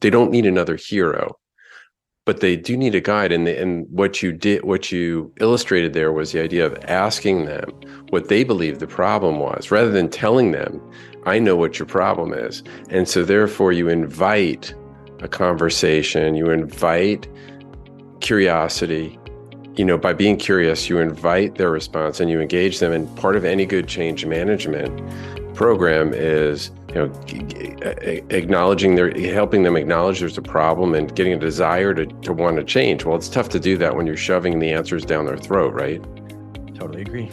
they don't need another hero, but they do need a guide. And what you illustrated there was the idea of asking them what they believe the problem was, rather than telling them, I know what your problem is. And so therefore you invite a conversation, you invite curiosity. By being curious, you invite their response and you engage them. And part of any good change management program is, helping them acknowledge there's a problem and getting a desire to want to change. Well, it's tough to do that when you're shoving the answers down their throat, right? Totally agree.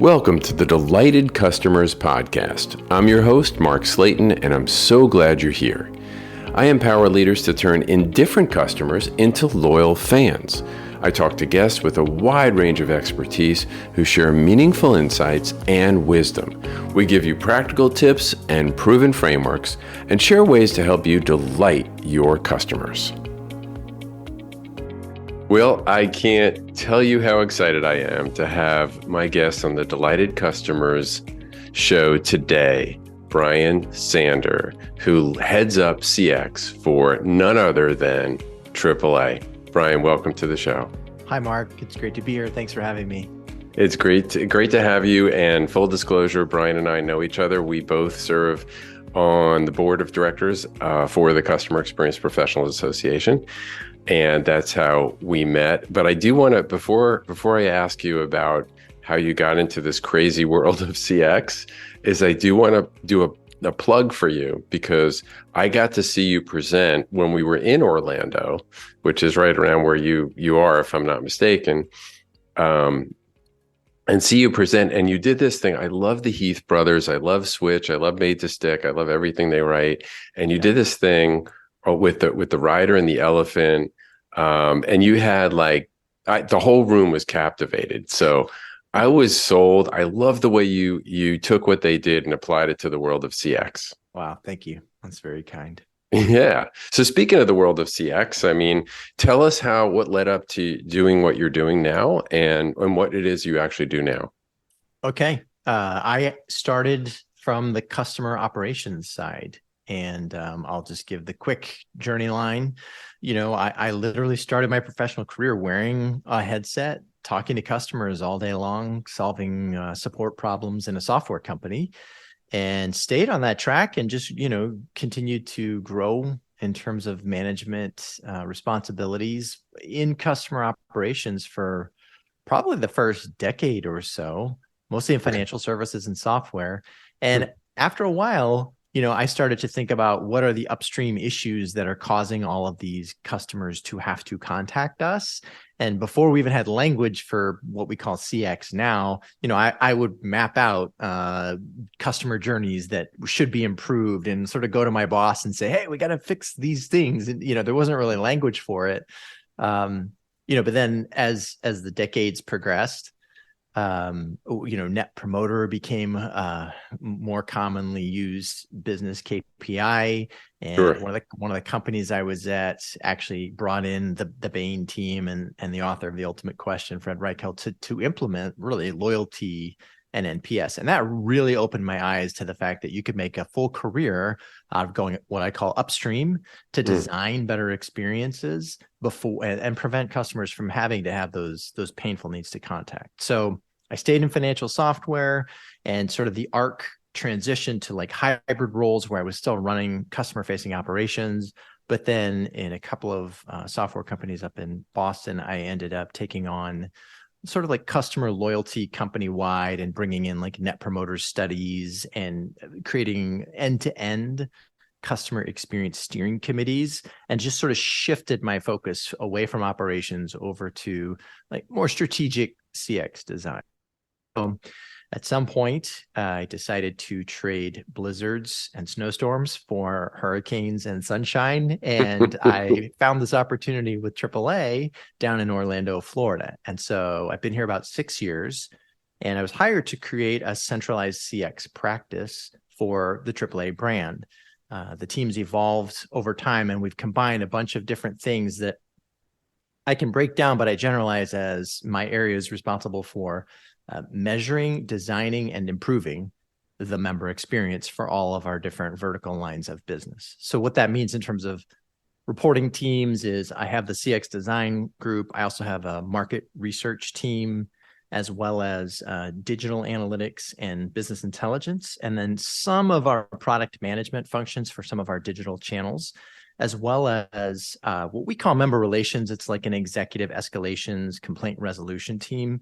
Welcome to the Delighted Customers Podcast. I'm your host, Mark Slayton, and I'm so glad you're here. I empower leaders to turn indifferent customers into loyal fans. I talk to guests with a wide range of expertise who share meaningful insights and wisdom. We give you practical tips and proven frameworks and share ways to help you delight your customers. Well, I can't tell you how excited I am to have my guest on the Delighted Customers show today, Bryan Sander, who heads up CX for none other than AAA. Bryan, welcome to the show. Hi, Mark. It's great to be here. Thanks for having me. It's great to have you. And full disclosure, Bryan and I know each other. We both serve on the board of directors for the Customer Experience Professionals Association. And that's how we met. But I do want to, before I ask you about how you got into this crazy world of CX, is I do want to do a plug for you, because I got to see you present when we were in Orlando, which is right around where you are, if I'm not mistaken, and see you present. And you did this thing. I love the Heath brothers. I love Switch. I love Made to Stick. I love everything they write. And you did this thing with the rider and the elephant, and you had the whole room was captivated. So I was sold. I love the way you took what they did and applied it to the world of CX. Wow, thank you. That's very kind. Yeah. So speaking of the world of CX, I mean, tell us what led up to doing what you're doing now, and what it is you actually do now. Okay. I started from the customer operations side, and I'll just give the quick journey line. I literally started my professional career wearing a headset, talking to customers all day long, solving support problems in a software company, and stayed on that track and just, continued to grow in terms of management responsibilities in customer operations for probably the first decade or so, mostly in financial services and software. And after a while, I started to think about what are the upstream issues that are causing all of these customers to have to contact us. And before we even had language for what we call CX now, I would map out customer journeys that should be improved and sort of go to my boss and say, hey, we got to fix these things. And, there wasn't really language for it. But then as the decades progressed, net promoter became more commonly used business KPI. And Sure. one of the companies I was at actually brought in the Bain team and the author of The Ultimate Question, Fred Reichheld, to implement really loyalty and NPS. And that really opened my eyes to the fact that you could make a full career out of going what I call upstream to design better experiences before and prevent customers from having to have those painful needs to contact. So I stayed in financial software, and sort of the arc transitioned to hybrid roles where I was still running customer facing operations. But then in a couple of software companies up in Boston, I ended up taking on sort of customer loyalty company wide and bringing in net promoter studies and creating end-to-end customer experience steering committees, and just sort of shifted my focus away from operations over to more strategic CX design. So at some point, I decided to trade blizzards and snowstorms for hurricanes and sunshine. And I found this opportunity with AAA down in Orlando, Florida. And so I've been here about 6 years, and I was hired to create a centralized CX practice for the AAA brand. The team's evolved over time, and we've combined a bunch of different things that I can break down, but I generalize as my area is responsible for measuring, designing, and improving the member experience for all of our different vertical lines of business. So what that means in terms of reporting teams is I have the CX design group. I also have a market research team, as well as digital analytics and business intelligence, and then some of our product management functions for some of our digital channels, as well as what we call member relations. It's like an executive escalations complaint resolution team,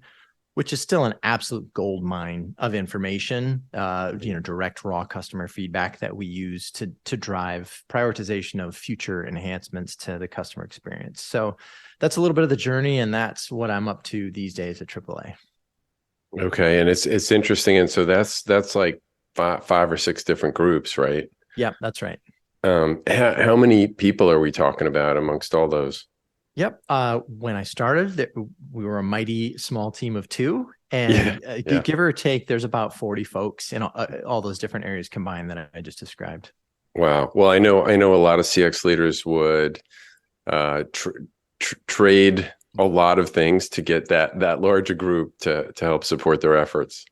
which is still an absolute gold mine of information, direct raw customer feedback that we use to drive prioritization of future enhancements to the customer experience. So that's a little bit of the journey, and that's what I'm up to these days at AAA. Okay, and it's interesting, and so that's like five or six different groups, right? Yeah, that's right. How many people are we talking about amongst all those? Yep. When I started, we were a mighty small team of two, Yeah, and yeah. give or take, there's about 40 folks in all those different areas combined that I just described. Wow. Well, I know a lot of CX leaders would trade a lot of things to get that larger group to help support their efforts.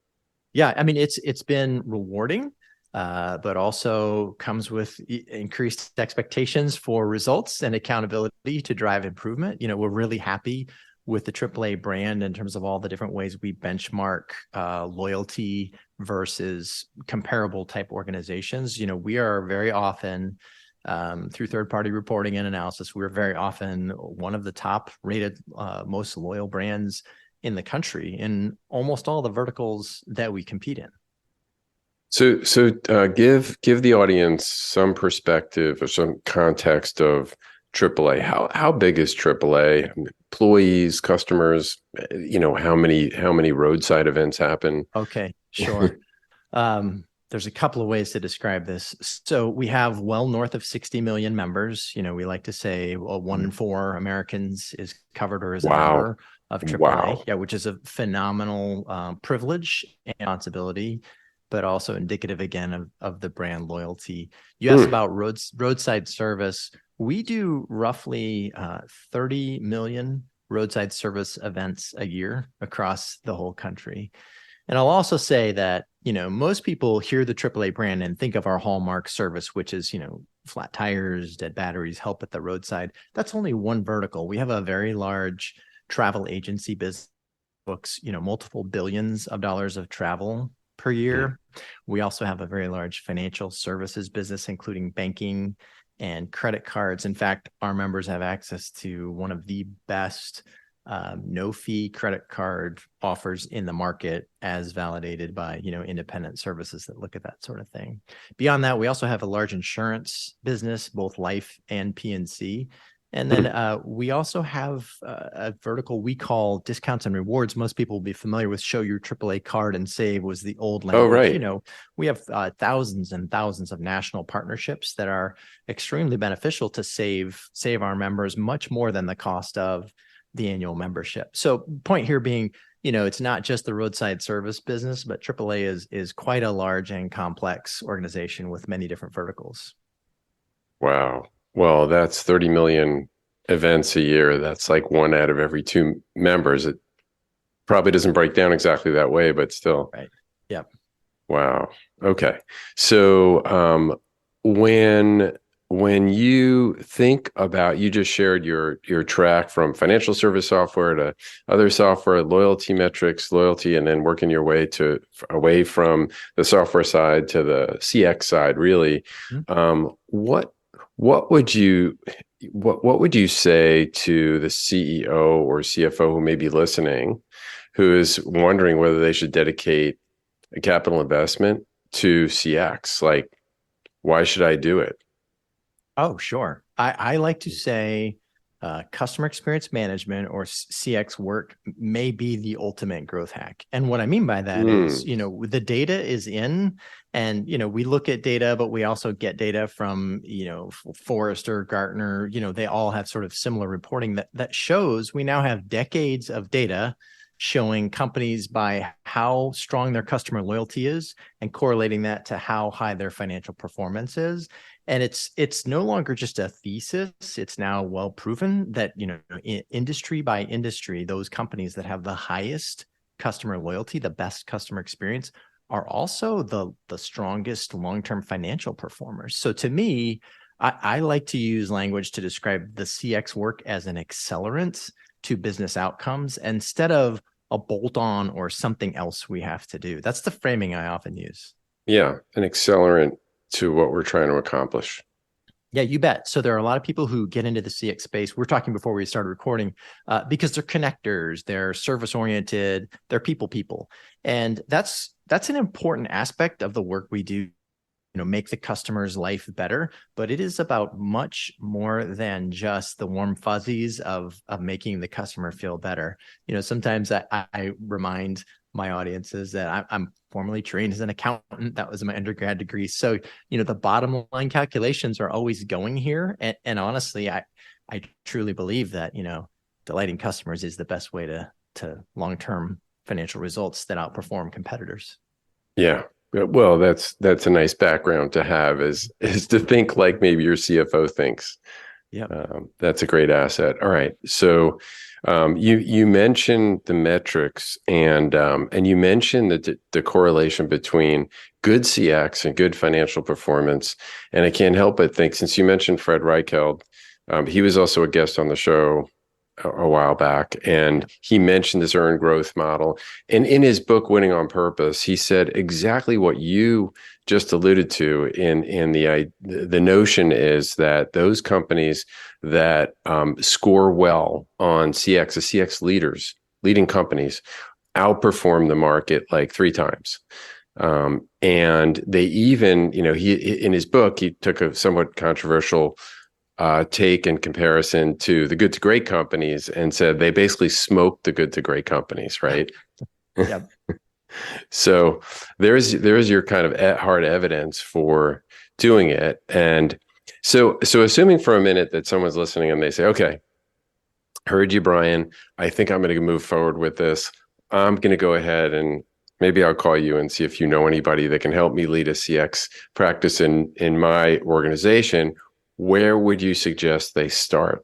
Yeah, I mean, it's been rewarding, but also comes with increased expectations for results and accountability to drive improvement. We're really happy with the AAA brand in terms of all the different ways we benchmark loyalty versus comparable type organizations. We are very often, through third-party reporting and analysis, we're very often one of the top rated, most loyal brands in the country in almost all the verticals that we compete in. So give the audience some perspective or some context of AAA. How big is AAA? Employees, customers, how many roadside events happen? Okay, sure. There's a couple of ways to describe this. So we have well north of 60 million members. We like to say 1 in 4 Americans is covered or is a member of AAA. Wow. Yeah, which is a phenomenal privilege and responsibility, but also indicative again of the brand loyalty. You asked about roadside service. We do roughly 30 million roadside service events a year across the whole country. And I'll also say that, most people hear the AAA brand and think of our hallmark service, which is, flat tires, dead batteries, help at the roadside. That's only one vertical. We have a very large travel agency business, books, multiple billions of dollars of travel per year. We also have a very large financial services business, including banking and credit cards. In fact, our members have access to one of the best no-fee credit card offers in the market, as validated by independent services that look at that sort of thing. Beyond that, we also have a large insurance business, both life and P&C. And then we also have a vertical we call discounts and rewards. Most people will be familiar with show your AAA card and save was the old language. Oh, right. We have thousands and thousands of national partnerships that are extremely beneficial to save our members much more than the cost of the annual membership. So point here being, it's not just the roadside service business, but AAA is quite a large and complex organization with many different verticals. Wow. Well, that's 30 million events a year. That's like 1 out of every 2 members. It probably doesn't break down exactly that way, but still. Right. Yep. Wow. Okay. So when you think about, you just shared your track from financial service software to other software, loyalty metrics, and then working your way away from the software side to the CX side, really. What would you say to the CEO or CFO who may be listening, who is wondering whether they should dedicate a capital investment to CX? Like, why should I do it? Oh, sure. I like to say customer experience management or CX work may be the ultimate growth hack. And what I mean by that is, the data is in, and, we look at data, but we also get data from, Forrester, Gartner, they all have sort of similar reporting that shows we now have decades of data showing companies by how strong their customer loyalty is and correlating that to how high their financial performance is. And it's no longer just a thesis. It's now well proven that, industry by industry, those companies that have the highest customer loyalty, the best customer experience, are also the strongest long-term financial performers. So to me, I like to use language to describe the CX work as an accelerant to business outcomes instead of a bolt-on or something else we have to do. That's the framing I often use. Yeah, an accelerant to what we're trying to accomplish. Yeah, you bet. So there are a lot of people who get into the CX space. We're talking before we started recording because they're connectors, they're service oriented, they're people, and that's an important aspect of the work we do. Make the customer's life better, but it is about much more than just the warm fuzzies of making the customer feel better. Sometimes I remind my audiences that I'm formally trained as an accountant. That was my undergrad degree. So, the bottom line calculations are always going here. And honestly, I truly believe that, delighting customers is the best way to long-term financial results that outperform competitors. Yeah. Well, that's a nice background to have is to think like maybe your CFO thinks. Yeah. That's a great asset. All right. So you mentioned the metrics and you mentioned the correlation between good CX and good financial performance. And I can't help but think, since you mentioned Fred Reichheld, he was also a guest on the show a while back, and he mentioned this earned growth model. And in his book, Winning on Purpose, he said exactly what you just alluded to. In the notion is that those companies that score well on CX, the CX leading companies, outperform the market like 3 times. And they even, he in his book, he took a somewhat controversial take in comparison to the good to great companies and said they basically smoked the good to great companies, right? Yep. So there's your kind of hard evidence for doing it. And so assuming for a minute that someone's listening and they say, okay, heard you, Bryan, I think I'm going to move forward with this. I'm going to go ahead and maybe I'll call you and see if you know anybody that can help me lead a CX practice in my organization. Where would you suggest they start?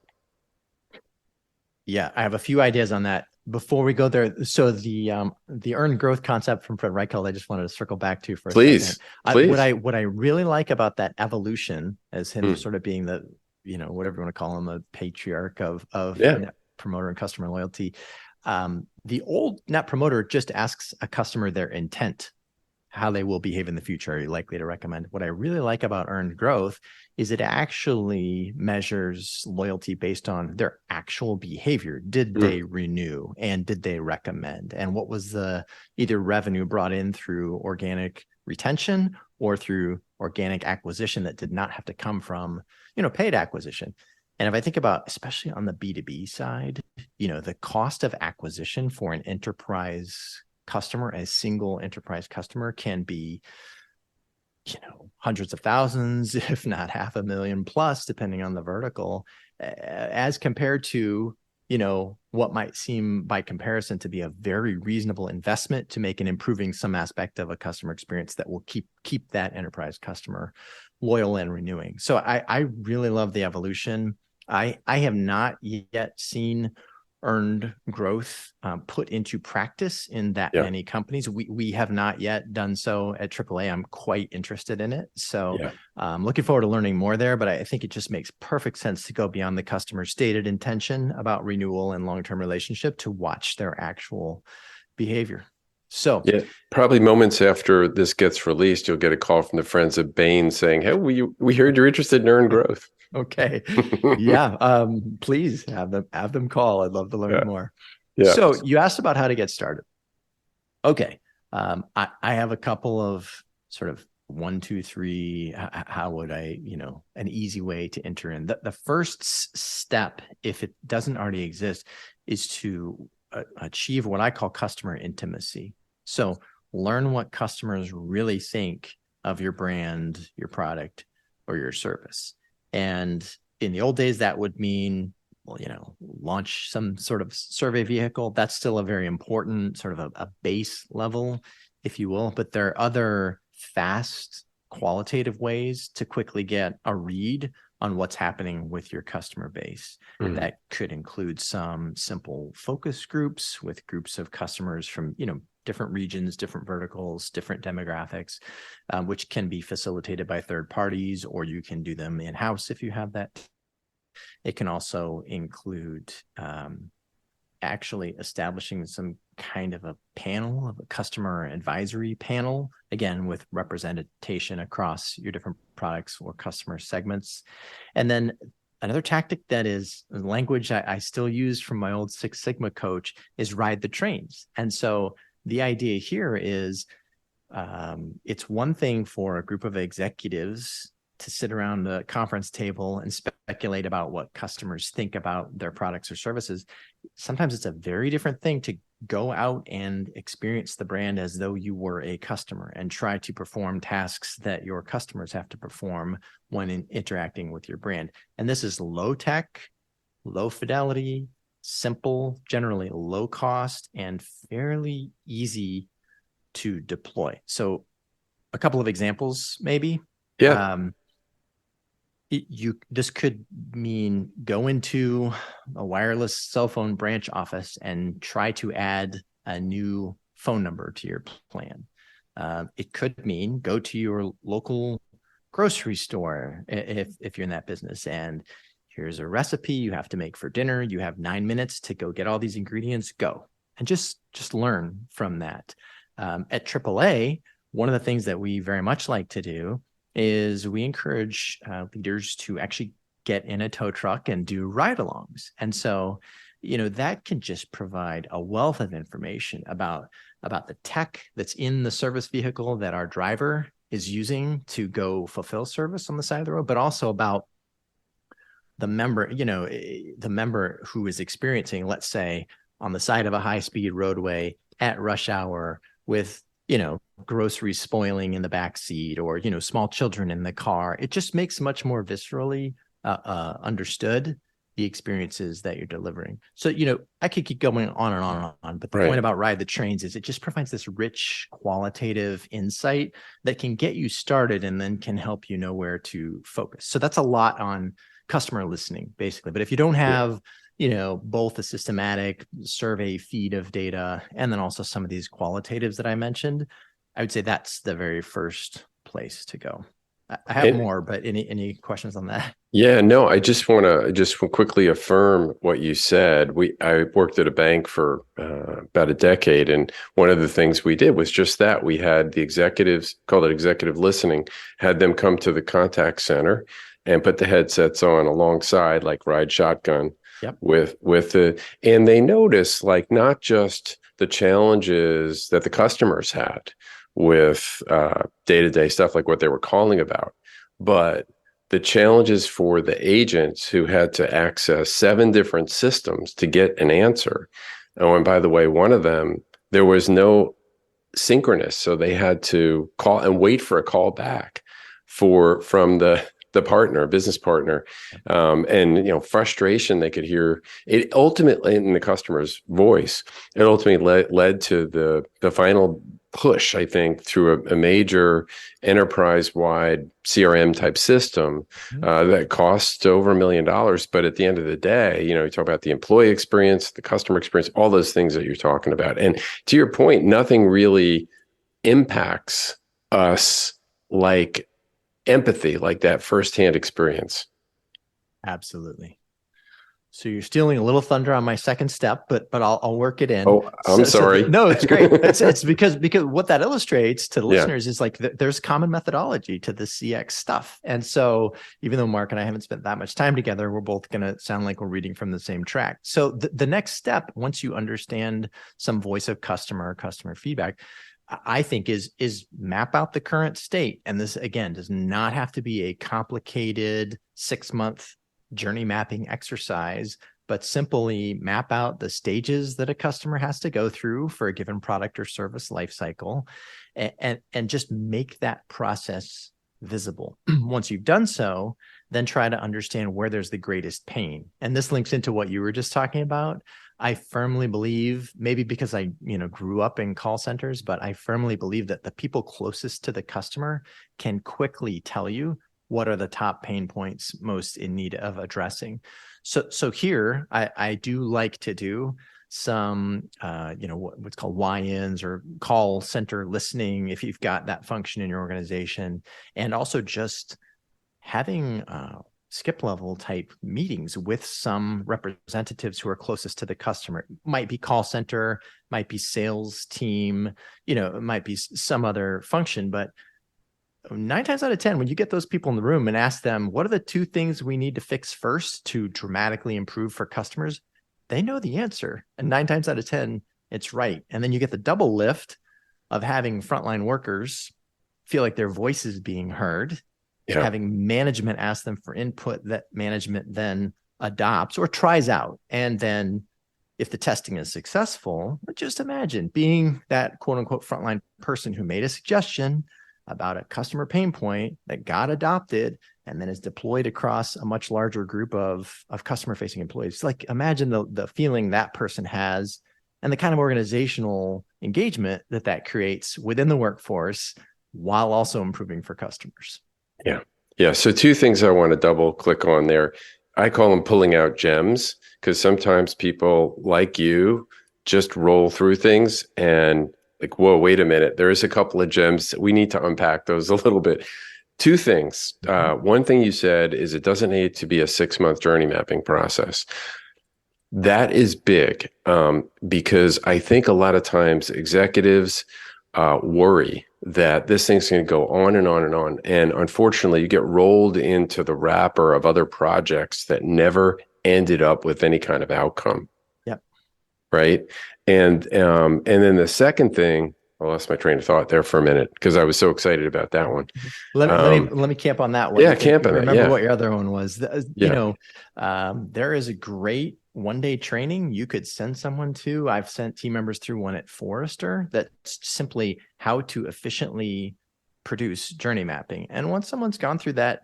Yeah, I have a few ideas on that. Before we go there, so the earned growth concept from Fred Reichheld, I just wanted to circle back to for a second. Please. What I really like about that evolution as him sort of being the, whatever you want to call him, the patriarch of net promoter and customer loyalty. The old net promoter just asks a customer their intent, how they will behave in the future. Are you likely to recommend? What I really like about earned growth is it actually measures loyalty based on their actual behavior. Did they renew and did they recommend? And what was the either revenue brought in through organic retention or through organic acquisition that did not have to come from, paid acquisition? And if I think about, especially on the B2B side, the cost of acquisition for an enterprise customer, a single enterprise customer, can be, hundreds of thousands, if not $500,000 plus, depending on the vertical, as compared to, what might seem by comparison to be a very reasonable investment to make in improving some aspect of a customer experience that will keep that enterprise customer loyal and renewing. So I really love the evolution. I have not yet seen earned growth put into practice in that many companies. We have not yet done so at AAA. I'm quite interested in it. So I'm looking forward to learning more there, but I think it just makes perfect sense to go beyond the customer's stated intention about renewal and long-term relationship to watch their actual behavior. So probably moments after this gets released, you'll get a call from the friends of Bain saying, hey, we heard you're interested in earned growth. Okay. Please have them call. I'd love to learn more. Yeah. So you asked about how to get started. Okay. I have a couple of sort of 1, 2, 3. How would I, an easy way to enter in. The first step, if it doesn't already exist, is to achieve what I call customer intimacy. So learn what customers really think of your brand, your product, or your service. And in the old days, that would mean, launch some sort of survey vehicle. That's still a very important sort of a base level, if you will. But there are other fast, qualitative ways to quickly get a read on what's happening with your customer base. That could include some simple focus groups with groups of customers from, different regions, different verticals, different demographics, which can be facilitated by third parties, or you can do them in-house if you have that. It can also include actually establishing some kind of a panel, of a customer advisory panel, again, with representation across your different products or customer segments. And then another tactic that is language I still use from my old Six Sigma coach is ride the trains. And so the idea here is it's one thing for a group of executives to sit around the conference table and speculate about what customers think about their products or services. Sometimes it's a very different thing to go out and experience the brand as though you were a customer and try to perform tasks that your customers have to perform when interacting with your brand. And this is low tech, low fidelity, simple, generally low cost, and fairly easy to deploy. So a couple of examples, maybe. Yeah. This could mean go into a wireless cell phone branch office and try to add a new phone number to your plan. It could mean go to your local grocery store if you're in that business, and here's a recipe you have to make for dinner. You have 9 minutes to go get all these ingredients. Go and just learn from that. At AAA, one of the things that we very much like to do is we encourage leaders to actually get in a tow truck and do ride-alongs. And so, that can just provide a wealth of information about the tech that's in the service vehicle that our driver is using to go fulfill service on the side of the road, but also about the member, the member who is experiencing, let's say, on the side of a high-speed roadway at rush hour with groceries spoiling in the back seat, or small children in the car. It just makes much more viscerally understood the experiences that you're delivering. So I could keep going on and on and on, but the point about ride the trains is it just provides this rich qualitative insight that can get you started and then can help you know where to focus. So that's a lot on customer listening, basically. But if you don't have both a systematic survey feed of data and then also some of these qualitatives that I mentioned, I would say that's the very first place to go. I have more, but any questions on that? Yeah, no, I just want to quickly affirm what you said. I worked at a bank for about a decade, and one of the things we did was just that. We had the executives, called it executive listening, had them come to the contact center and put the headsets on alongside, like ride shotgun. Yep. And they noticed not just the challenges that the customers had with day-to-day stuff, like what they were calling about, but the challenges for the agents who had to access 7 different systems to get an answer. Oh, and by the way, one of them, there was no synchronous, so they had to call and wait for a call back from the business partner, and frustration they could hear. It ultimately, in the customer's voice, it ultimately led to the final push, I think, through a major enterprise-wide CRM type system that costs over $1 million. But at the end of the day, you talk about the employee experience, the customer experience, all those things that you're talking about. And to your point, nothing really impacts us like empathy, like that firsthand experience. Absolutely. So you're stealing a little thunder on my second step, but I'll work it in. Oh, I'm sorry. No, it's great. It's because what that illustrates to the listeners is there's common methodology to the CX stuff. And so even though Mark and I haven't spent that much time together, we're both going to sound like we're reading from the same track. So the next step, once you understand some voice of customer feedback, I think is map out the current state. And this, again, does not have to be a complicated 6-month journey mapping exercise, but simply map out the stages that a customer has to go through for a given product or service lifecycle, and just make that process visible. Once you've done so, then try to understand where there's the greatest pain. And this links into what you were just talking about. I firmly believe, maybe because I grew up in call centers, but I firmly believe that the people closest to the customer can quickly tell you what are the top pain points most in need of addressing. So here, I do like to do some, what's called Y-ins or call center listening, if you've got that function in your organization, and also just having skip level type meetings with some representatives who are closest to the customer. It might be call center, might be sales team, it might be some other function, but 9 times out of 10, when you get those people in the room and ask them, what are the 2 things we need to fix first to dramatically improve for customers? They know the answer. And 9 times out of 10, it's right. And then you get the double lift of having frontline workers feel like their voice is being heard, having management ask them for input that management then adopts or tries out. And then if the testing is successful, just imagine being that quote unquote frontline person who made a suggestion about a customer pain point that got adopted and then is deployed across a much larger group of customer facing employees. Like imagine the feeling that person has and the kind of organizational engagement that creates within the workforce while also improving for customers. Yeah. So 2 things I want to double click on there. I call them pulling out gems, because sometimes people like you just roll through things and like, whoa, wait a minute. There is a couple of gems. We need to unpack those a little bit. 2 things. One thing you said is it doesn't need to be a 6-month journey mapping process. That is big, because I think a lot of times executives worry that this thing's going to go on and on and on. And unfortunately, you get rolled into the wrapper of other projects that never ended up with any kind of outcome. Yep. Right. And then the second thing, I lost my train of thought there for a minute because I was so excited about that one. Let me camp on that one. Yeah, camp on that. Remember what your other one was. There is a great one-day training you could send someone to. I've sent team members through one at Forrester that's simply how to efficiently produce journey mapping. And once someone's gone through that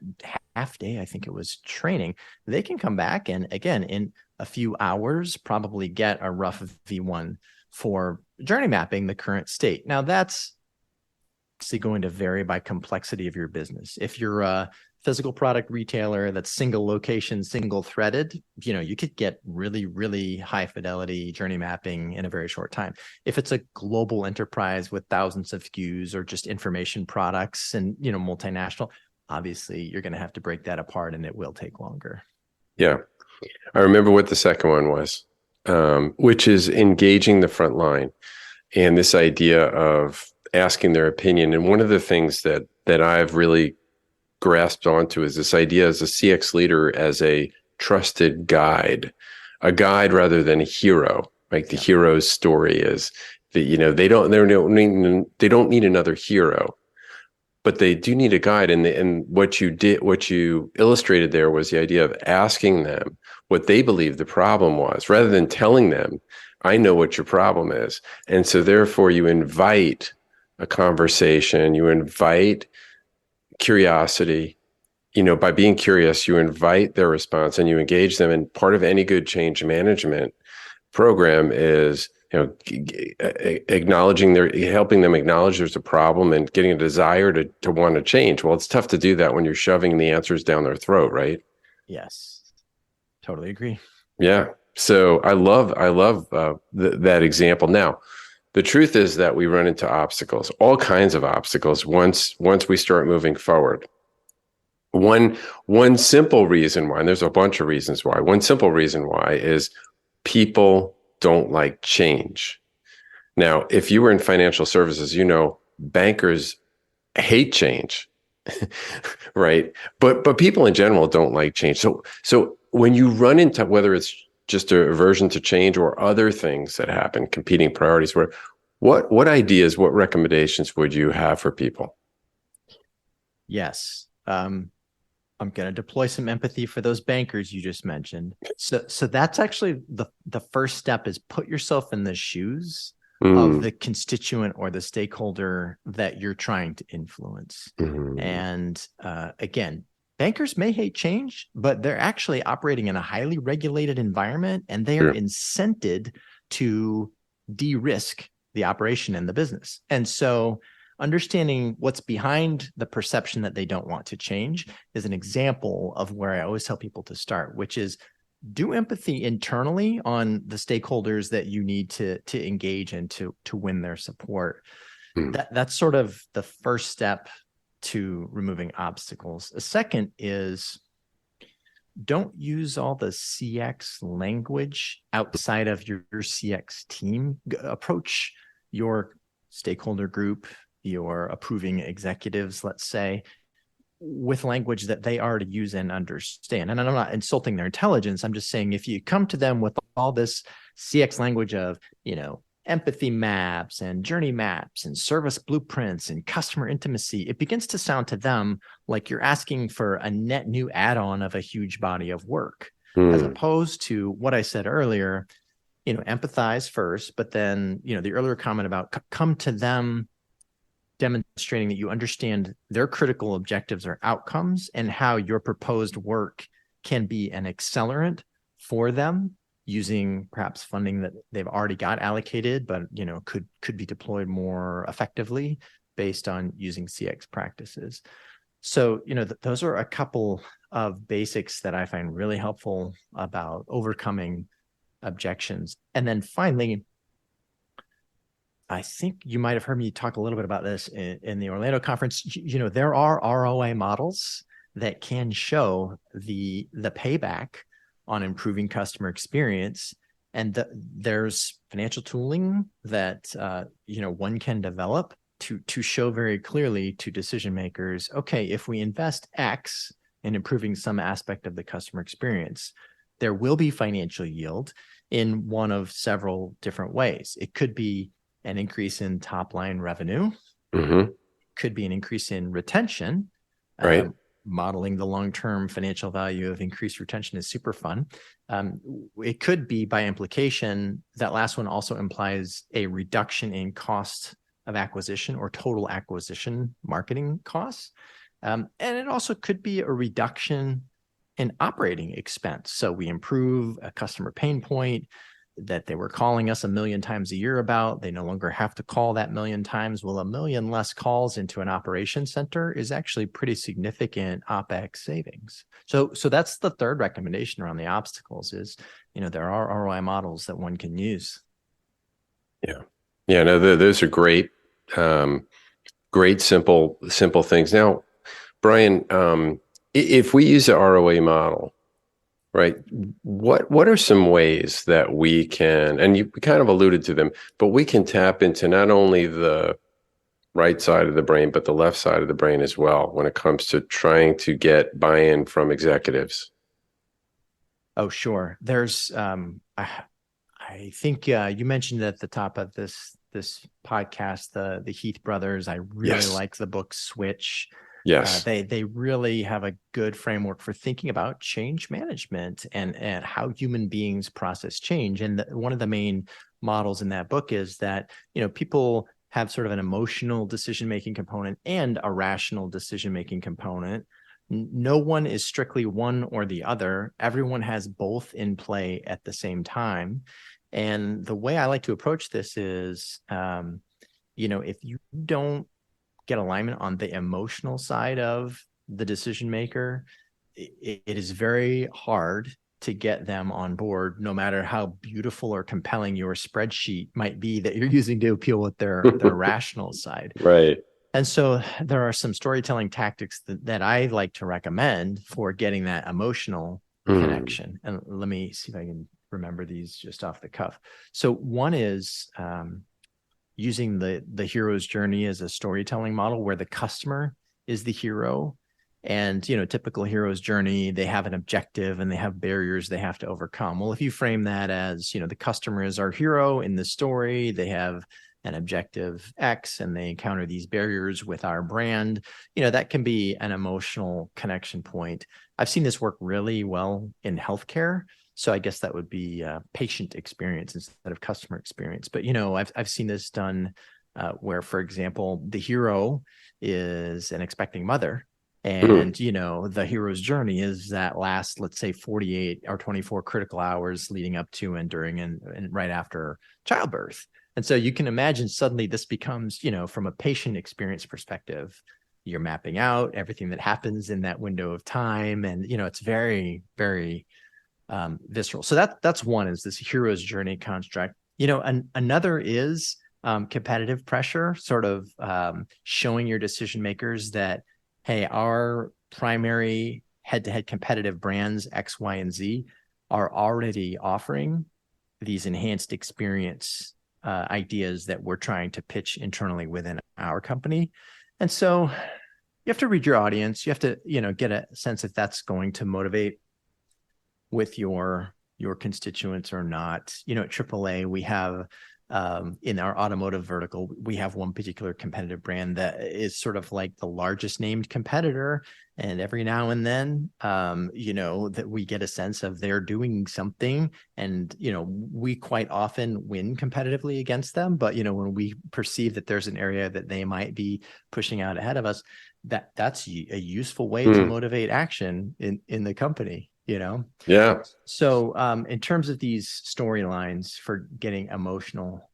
half day, I think it was training, they can come back and again, in a few hours, probably get a rough V1 for journey mapping the current state. Now that's obviously going to vary by complexity of your business. If you're a physical product retailer that's single location, single threaded, you could get really, really high fidelity journey mapping in a very short time. If it's a global enterprise with thousands of SKUs or just information products and, multinational, obviously you're going to have to break that apart and it will take longer. Yeah. I remember what the second one was, which is engaging the front line and this idea of asking their opinion. And one of the things that I've really grasped onto is this idea as a CX leader as a trusted guide, a guide rather than a hero. Like the hero's story is that, they don't need another hero, but they do need a guide. And what you illustrated there was the idea of asking them what they believe the problem was, rather than telling them, I know what your problem is. And so therefore you invite a conversation, you invite curiosity. By being curious, you invite their response and you engage them. And part of any good change management program is, helping them acknowledge there's a problem and getting a desire to want to change. Well, it's tough to do that when you're shoving the answers down their throat, right? Yes, totally agree. Yeah. So I love that example. Now, the truth is that we run into obstacles, all kinds of obstacles once we start moving forward. One simple reason why, and there's a bunch of reasons why, one simple reason why is people don't like change. Now, if you were in financial services, bankers hate change, right? But people in general don't like change. So when you run into, whether it's just a aversion to change or other things that happen, competing priorities, what ideas, what recommendations would you have for people? Yes. I'm going to deploy some empathy for those bankers you just mentioned. So that's actually the first step, is put yourself in the shoes of the constituent or the stakeholder that you're trying to influence. Mm-hmm. And again, bankers may hate change, but they're actually operating in a highly regulated environment, and they are incented to de-risk the operation and the business. And so understanding what's behind the perception that they don't want to change is an example of where I always tell people to start, which is do empathy internally on the stakeholders that you need to engage and to win their support. That's sort of the first step to removing obstacles. A second is, don't use all the CX language outside of your CX team. Approach your stakeholder group, your approving executives, let's say, with language that they already use and understand. And I'm not insulting their intelligence. I'm just saying, if you come to them with all this CX language of, empathy maps and journey maps and service blueprints and customer intimacy, it begins to sound to them like you're asking for a net new add-on of a huge body of work, as opposed to what I said earlier, empathize first, but then, the earlier comment about come to them demonstrating that you understand their critical objectives or outcomes and how your proposed work can be an accelerant for them, using perhaps funding that they've already got allocated, but could be deployed more effectively based on using CX practices. So, those are a couple of basics that I find really helpful about overcoming objections. And then finally, I think you might have heard me talk a little bit about this in the Orlando conference. There are ROI models that can show the payback on improving customer experience. And there's financial tooling that, one can develop to show very clearly to decision makers, okay, if we invest X in improving some aspect of the customer experience, there will be financial yield in one of several different ways. It could be an increase in top line revenue, could be an increase in retention, right? Modeling the long-term financial value of increased retention is super fun. It could be, by implication, that last one also implies a reduction in cost of acquisition or total acquisition marketing costs. And it also could be a reduction in operating expense. So we improve a customer pain point that they were calling us 1 million times a year about. They no longer have to call that 1 million times. Well, 1 million less calls into an operations center is actually pretty significant OpEx savings. So that's the third recommendation around the obstacles is, there are ROI models that one can use. Yeah, no, those are great, great, simple things. Now, Bryan, if we use the ROA model, right, what are some ways that we can, and you kind of alluded to them, but we can tap into not only the right side of the brain, but the left side of the brain as well when it comes to trying to get buy-in from executives? Oh, sure. There's, I think you mentioned at the top of this podcast, the Heath brothers. I really like the book Switch. Yes. They really have a good framework for thinking about change management and how human beings process change. And one of the main models in that book is that, people have sort of an emotional decision-making component and a rational decision-making component. No one is strictly one or the other. Everyone has both in play at the same time. And the way I like to approach this is, if you don't get alignment on the emotional side of the decision maker, it is very hard to get them on board, no matter how beautiful or compelling your spreadsheet might be that you're using to appeal with their rational side. Right. And so there are some storytelling tactics that I like to recommend for getting that emotional connection. And let me see if I can remember these just off the cuff. So one is using the hero's journey as a storytelling model where the customer is the hero. And, typical hero's journey, they have an objective and they have barriers they have to overcome. Well, if you frame that as, the customer is our hero in the story, they have an objective X and they encounter these barriers with our brand, that can be an emotional connection point. I've seen this work really well in healthcare. So I guess that would be patient experience instead of customer experience. But, I've seen this done where, for example, the hero is an expecting mother. And, the hero's journey is that last, let's say, 48 or 24 critical hours leading up to and during and right after childbirth. And so you can imagine suddenly this becomes, from a patient experience perspective, you're mapping out everything that happens in that window of time. And, it's very, very visceral. So that's one, is this hero's journey construct. Another is competitive pressure, sort of showing your decision makers that, hey, our primary head-to-head competitive brands X, Y, and Z are already offering these enhanced experience ideas that we're trying to pitch internally within our company. And so you have to read your audience. You have to, get a sense if that's going to motivate with your constituents or not. At AAA, we have in our automotive vertical, we have one particular competitive brand that is sort of like the largest named competitor. And every now and then, that we get a sense of they're doing something, and, we quite often win competitively against them. But, when we perceive that there's an area that they might be pushing out ahead of us, that's a useful way to motivate action in the company. Yeah. So in terms of these storylines for getting emotional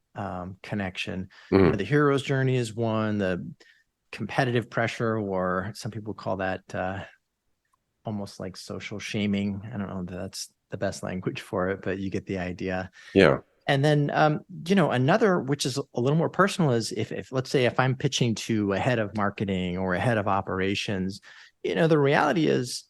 connection, the hero's journey is one. The competitive pressure, or some people call that almost like social shaming. I don't know if that's the best language for it, but you get the idea. Yeah. And then, another, which is a little more personal, is if let's say if I'm pitching to a head of marketing or a head of operations, the reality is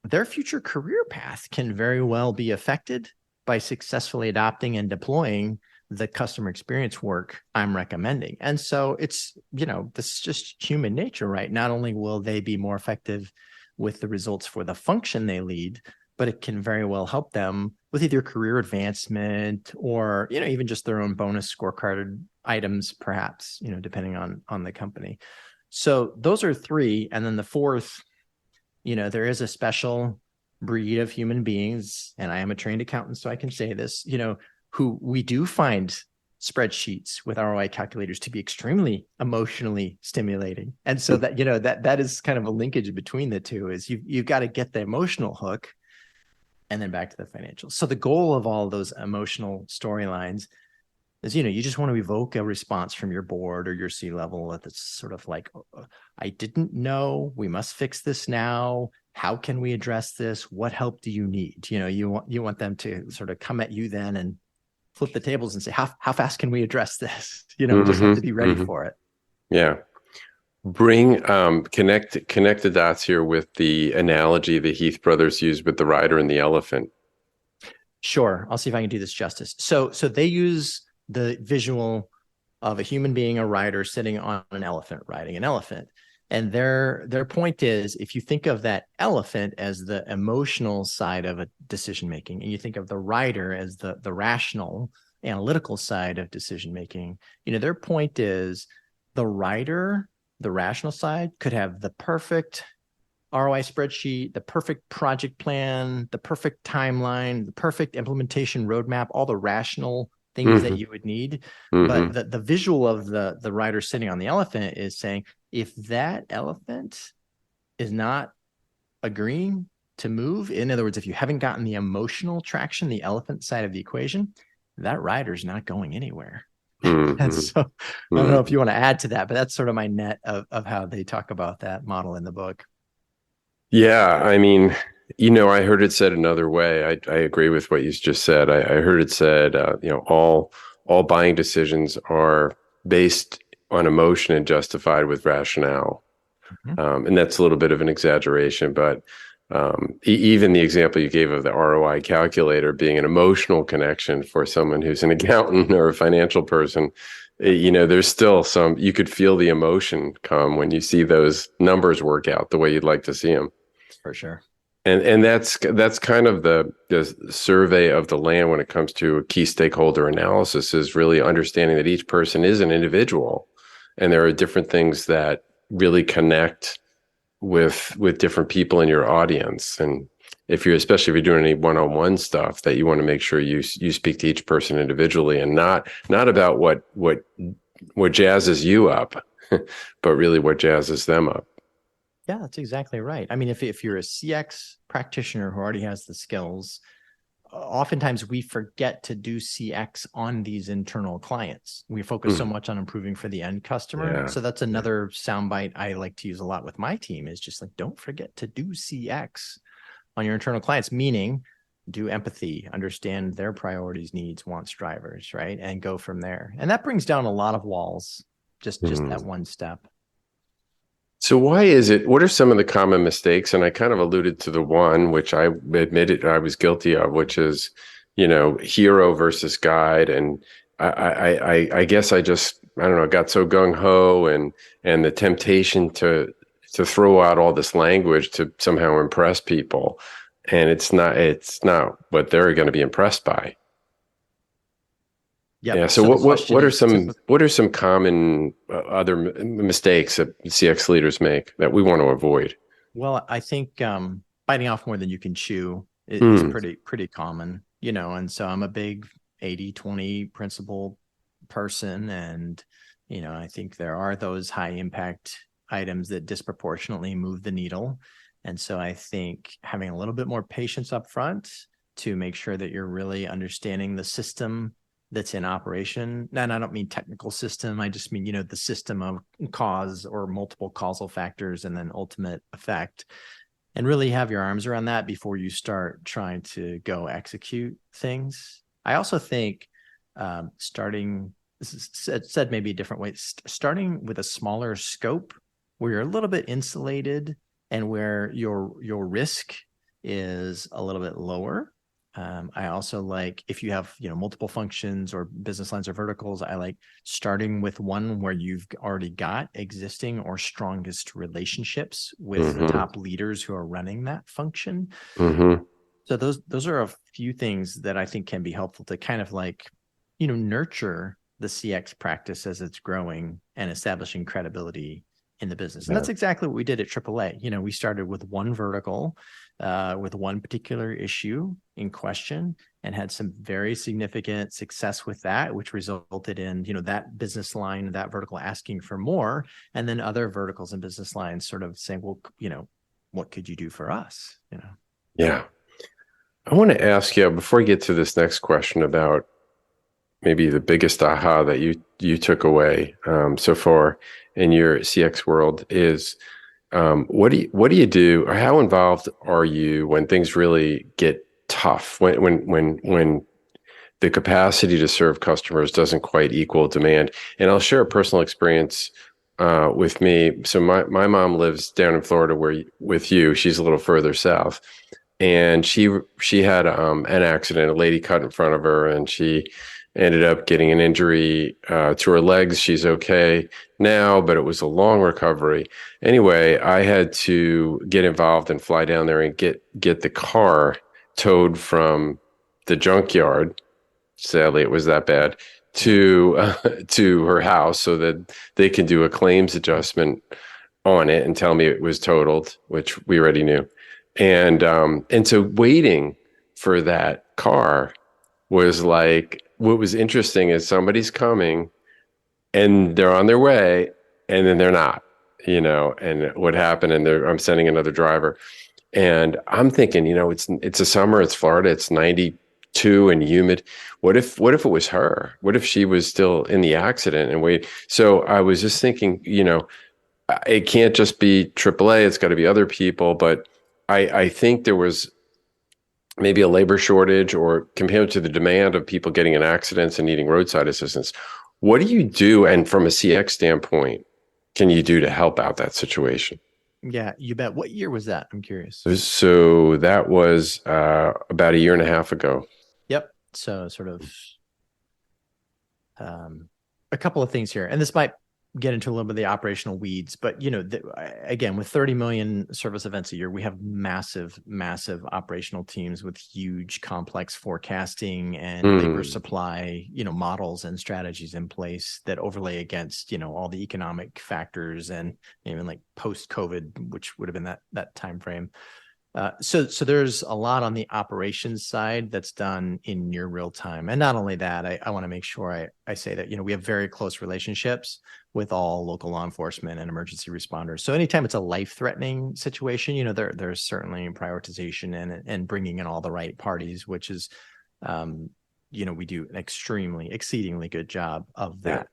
their future career path can very well be affected by successfully adopting and deploying the customer experience work I'm recommending. And so it's, this is just human nature, right? Not only will they be more effective with the results for the function they lead, but it can very well help them with either career advancement or, even just their own bonus scorecard items, perhaps, depending on the company. So those are three. And then the fourth, there is a special breed of human beings, and I am a trained accountant, so I can say this, who we do find spreadsheets with ROI calculators to be extremely emotionally stimulating. And so that, that is kind of a linkage between the two, is you've got to get the emotional hook and then back to the financials. So the goal of all those emotional storylines is, you just want to evoke a response from your board or your C-level that's sort of like, I didn't know, we must fix this now. How can we address this? What help do you need? You want them to sort of come at you then and flip the tables and say, how fast can we address this? Just have to be ready for it. Yeah. Connect the dots here with the analogy the Heath brothers used with the rider and the elephant. Sure. I'll see if I can do this justice. So they use the visual of a human being, a rider sitting on an elephant, riding an elephant. And their point is, if you think of that elephant as the emotional side of a decision-making, and you think of the rider as the rational, analytical side of decision-making, their point is the rider, the rational side, could have the perfect ROI spreadsheet, the perfect project plan, the perfect timeline, the perfect implementation roadmap, all the rational things that you would need. But the visual of the rider sitting on the elephant is saying, if that elephant is not agreeing to move, in other words, if you haven't gotten the emotional traction, the elephant side of the equation, that rider's not going anywhere. And so I don't know if you want to add to that, but that's sort of my net of how they talk about that model in the book. Yeah. I mean, I heard it said another way. I agree with what you just said. I heard it said, all buying decisions are based on emotion and justified with rationale. And that's a little bit of an exaggeration, but even the example you gave of the ROI calculator being an emotional connection for someone who's an accountant or a financial person, there's still you could feel the emotion come when you see those numbers work out the way you'd like to see them. For sure. And that's kind of the survey of the land when it comes to a key stakeholder analysis, is really understanding that each person is an individual, and there are different things that really connect with different people in your audience. And especially if you're doing any one-on-one stuff, that you want to make sure you speak to each person individually, and not about what jazzes you up, but really what jazzes them up. Yeah, that's exactly right. I mean, if you're a CX practitioner who already has the skills, oftentimes we forget to do CX on these internal clients. We focus so much on improving for the end customer. Yeah. So that's another soundbite I like to use a lot with my team, is just like, don't forget to do CX on your internal clients, meaning do empathy, understand their priorities, needs, wants, drivers, right? And go from there. And that brings down a lot of walls, just that one step. So why is it, what are some of the common mistakes? And I kind of alluded to the one, which I admitted I was guilty of, which is, hero versus guide. And I guess I don't know, got so gung ho and the temptation to throw out all this language to somehow impress people. And it's not what they're going to be impressed by. Yep. Yeah. So what are some common other mistakes that CX leaders make that we want to avoid? Well, I think biting off more than you can chew is pretty common, and so I'm a big 80-20 principle person, and I think there are those high impact items that disproportionately move the needle. And so I think having a little bit more patience up front to make sure that you're really understanding the system that's in operation. And I don't mean technical system. I just mean, the system of cause or multiple causal factors and then ultimate effect, and really have your arms around that before you start trying to go execute things. I also think starting, said maybe a different way, starting with a smaller scope where you're a little bit insulated and where your risk is a little bit lower. I also like, if you have, multiple functions or business lines or verticals, I like starting with one where you've already got existing or strongest relationships with the top leaders who are running that function. So those are a few things that I think can be helpful to kind of nurture the CX practice as it's growing and establishing credibility in the business. And that's exactly what we did at AAA. We started with one vertical, with one particular issue in question, and had some very significant success with that, which resulted in, that business line, that vertical asking for more, and then other verticals and business lines sort of saying, well, what could you do for us? Yeah. I want to ask you, before we get to this next question, about maybe the biggest aha that you took away so far in your CX world is, what do you do, or how involved are you when things really get tough, when the capacity to serve customers doesn't quite equal demand? And I'll share a personal experience with me. So my mom lives down in Florida with you. She's a little further south, and she had an accident. A lady cut in front of her, and she ended up getting an injury to her legs. She's okay now, but it was a long recovery. Anyway, I had to get involved and fly down there and get the car towed from the junkyard. Sadly, it was that bad, to her house so that they can do a claims adjustment on it and tell me it was totaled, which we already knew. And so waiting for that car was like, what was interesting is somebody's coming and they're on their way and then they're not, and what happened, and I'm sending another driver, and I'm thinking, it's a summer, it's Florida, it's 92 and humid. What if it was her? What if she was still in the accident and wait? So I was just thinking, it can't just be AAA, it's got to be other people. But I think there was maybe a labor shortage, or compared to the demand of people getting in accidents and needing roadside assistance. What do you do? And from a CX standpoint, can you do to help out that situation? Yeah, you bet. What year was that? I'm curious. So that was about a year and a half ago. Yep. So sort of a couple of things here, and this might get into a little bit of the operational weeds, but again, with 30 million service events a year, we have massive operational teams with huge complex forecasting and labor supply models and strategies in place that overlay against all the economic factors, and even like post-COVID, which would have been that time frame. So there's a lot on the operations side that's done in near real time. And not only that, I want to make sure I say that, we have very close relationships with all local law enforcement and emergency responders. So anytime it's a life-threatening situation, there's certainly prioritization and bringing in all the right parties, which is, we do an exceedingly good job of that.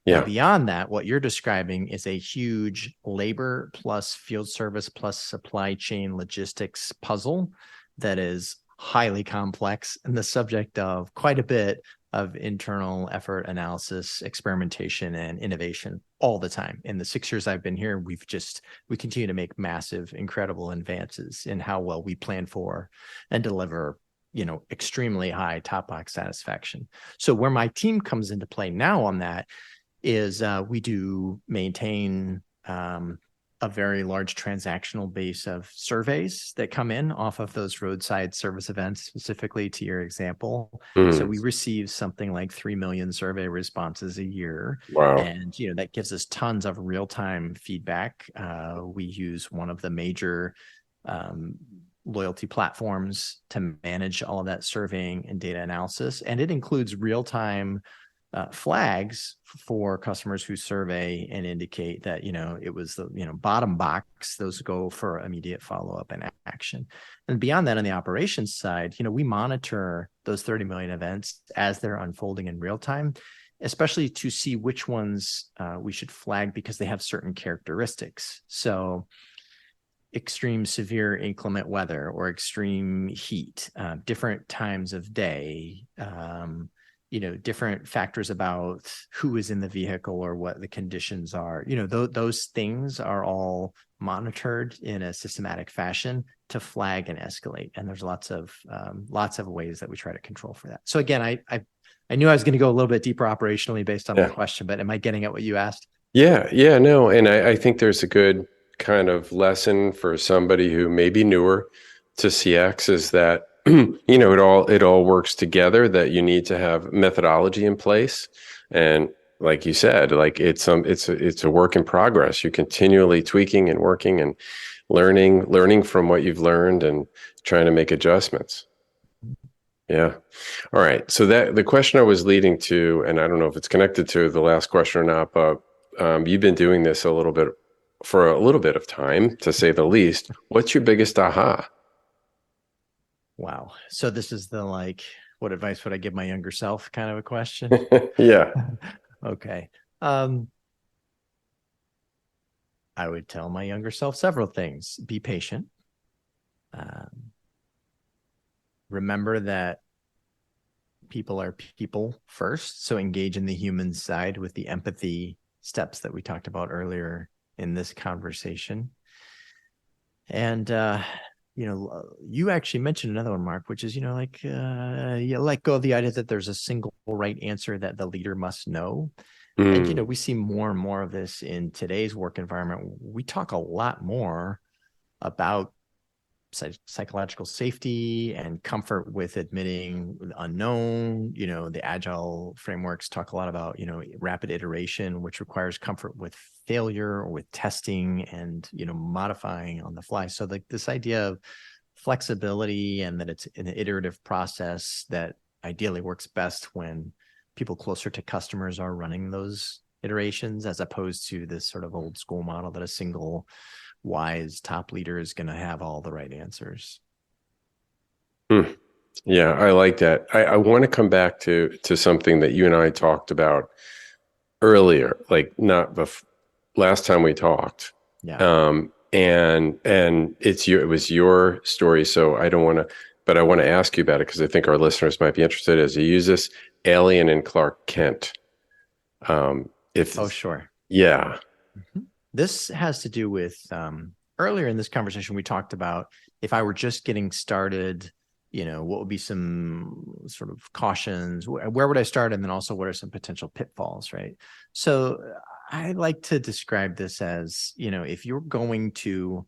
Yeah. Now, beyond that, what you're describing is a huge labor plus field service plus supply chain logistics puzzle that is highly complex and the subject of quite a bit of internal effort, analysis, experimentation, and innovation all the time. In the 6 years I've been here, we continue to make massive, incredible advances in how well we plan for and deliver, extremely high top box satisfaction. So where my team comes into play now on that is we do maintain a very large transactional base of surveys that come in off of those roadside service events, specifically to your example. So we receive something like 3 million survey responses a year. Wow. And, that gives us tons of real-time feedback. We use one of the major loyalty platforms to manage all of that surveying and data analysis. And it includes real-time flags for customers who survey and indicate that, it was the, bottom box, those go for immediate follow-up and action. And beyond that, on the operations side, we monitor those 30 million events as they're unfolding in real time, especially to see which ones we should flag because they have certain characteristics. So extreme severe inclement weather or extreme heat, different times of day, different factors about who is in the vehicle or what the conditions are. Those things are all monitored in a systematic fashion to flag and escalate. And there's lots of ways that we try to control for that. So again, I knew I was going to go a little bit deeper operationally based on the question, but am I getting at what you asked? Yeah, no. And I think there's a good kind of lesson for somebody who may be newer to CX is that it all works together, that you need to have methodology in place. And like you said, like it's a work in progress. You're continually tweaking and working and learning from what you've learned and trying to make adjustments. Yeah. All right. So that the question I was leading to, and I don't know if it's connected to the last question or not, but you've been doing this for a little bit of time, to say the least. What's your biggest aha? Wow. So this is the what advice would I give my younger self kind of a question? Yeah. Okay. I would tell my younger self several things. Be patient. Remember that people are people first. So engage in the human side with the empathy steps that we talked about earlier in this conversation. And, you actually mentioned another one, Mark, which is, you let go of the idea that there's a single right answer that the leader must know. And, we see more and more of this in today's work environment. We talk a lot more about psychological safety and comfort with admitting the unknown. The agile frameworks talk a lot about, rapid iteration, which requires comfort with failure or with testing and, modifying on the fly. So this idea of flexibility and that it's an iterative process that ideally works best when people closer to customers are running those iterations, as opposed to this sort of old school model that a single wise top leader is going to have all the right answers. Yeah, I like that. I want to come back to something that you and I talked about earlier, like not last time we talked. Yeah. And it was your story, so I don't want to, but I want to ask you about it because I think our listeners might be interested as you use this Alien and Clark Kent. Sure. Yeah. Mm-hmm. This has to do with earlier in this conversation, we talked about if I were just getting started, what would be some sort of cautions? Where would I start? And then also, what are some potential pitfalls, right? So I like to describe this as, if you're going to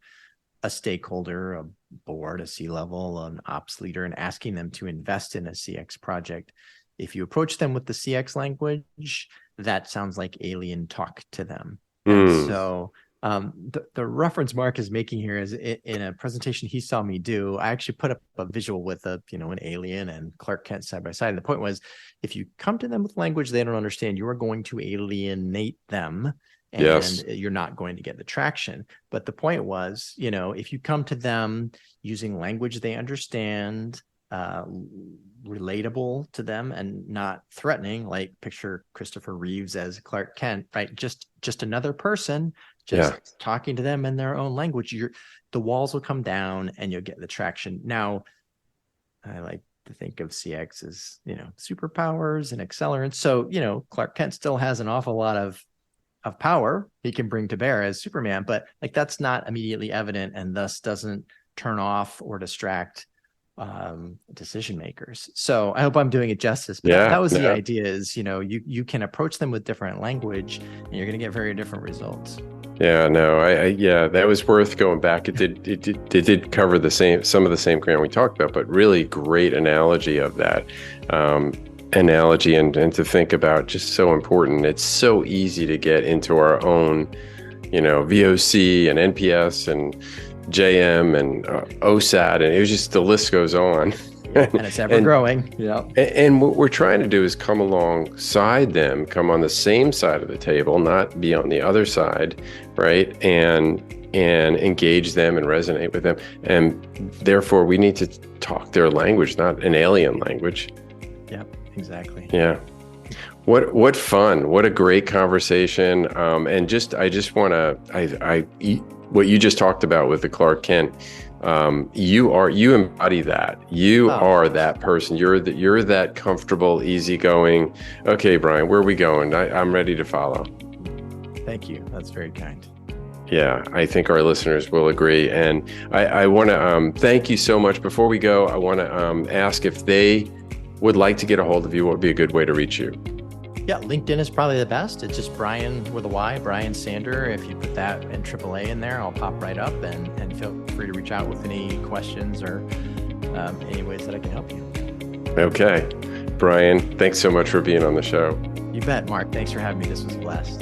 a stakeholder, a board, a C-level, an ops leader, and asking them to invest in a CX project, if you approach them with the CX language, that sounds like alien talk to them. And so the reference Mark is making here is in a presentation he saw me do. I actually put up a visual with an alien and Clark Kent side by side. And the point was, if you come to them with language they don't understand, you are going to alienate them, and you're not going to get the traction. But the point was, if you come to them using language they understand, relatable to them and not threatening, like picture Christopher Reeves as Clark Kent, right? Just another person, talking to them in their own language. The walls will come down and you'll get the traction. Now, I like to think of CX as, superpowers and accelerants. So, Clark Kent still has an awful lot of power he can bring to bear as Superman, but like that's not immediately evident and thus doesn't turn off or distract decision makers. So I hope I'm doing it justice. But that was the idea is, you can approach them with different language and you're going to get very different results. Yeah, no, that was worth going back. It did cover some of the same ground we talked about, but really great analogy of that analogy and to think about, just so important. It's so easy to get into our own, VOC and NPS and JM and OSAT, and it was just, the list goes on. And it's ever growing. Yeah. And what we're trying to do is come alongside them, come on the same side of the table, not be on the other side, right? And engage them and resonate with them. And therefore, we need to talk their language, not an alien language. Yep, exactly. Yeah. What fun. What a great conversation. And I just want to, what you just talked about with the Clark Kent, you embody that. You are that person. You're that comfortable, easygoing. Okay, Bryan, where are we going? I'm ready to follow. Thank you. That's very kind. Yeah, I think our listeners will agree. And I want to thank you so much. Before we go, I want to ask if they would like to get a hold of you, what would be a good way to reach you? Yeah, LinkedIn is probably the best. It's just Bryan with a Y, Bryan Sander. If you put that and AAA in there, I'll pop right up and feel free to reach out with any questions or any ways that I can help you. Okay. Bryan, thanks so much for being on the show. You bet, Mark. Thanks for having me. This was a blast.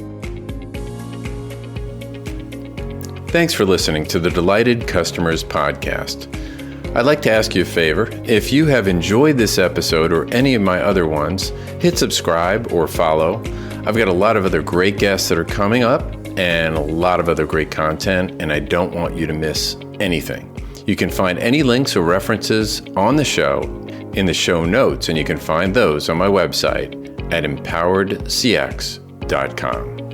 Thanks for listening to the Delighted Customers Podcast. I'd like to ask you a favor. If you have enjoyed this episode or any of my other ones, hit subscribe or follow. I've got a lot of other great guests that are coming up and a lot of other great content, and I don't want you to miss anything. You can find any links or references on the show in the show notes, and you can find those on my website at empoweredcx.com.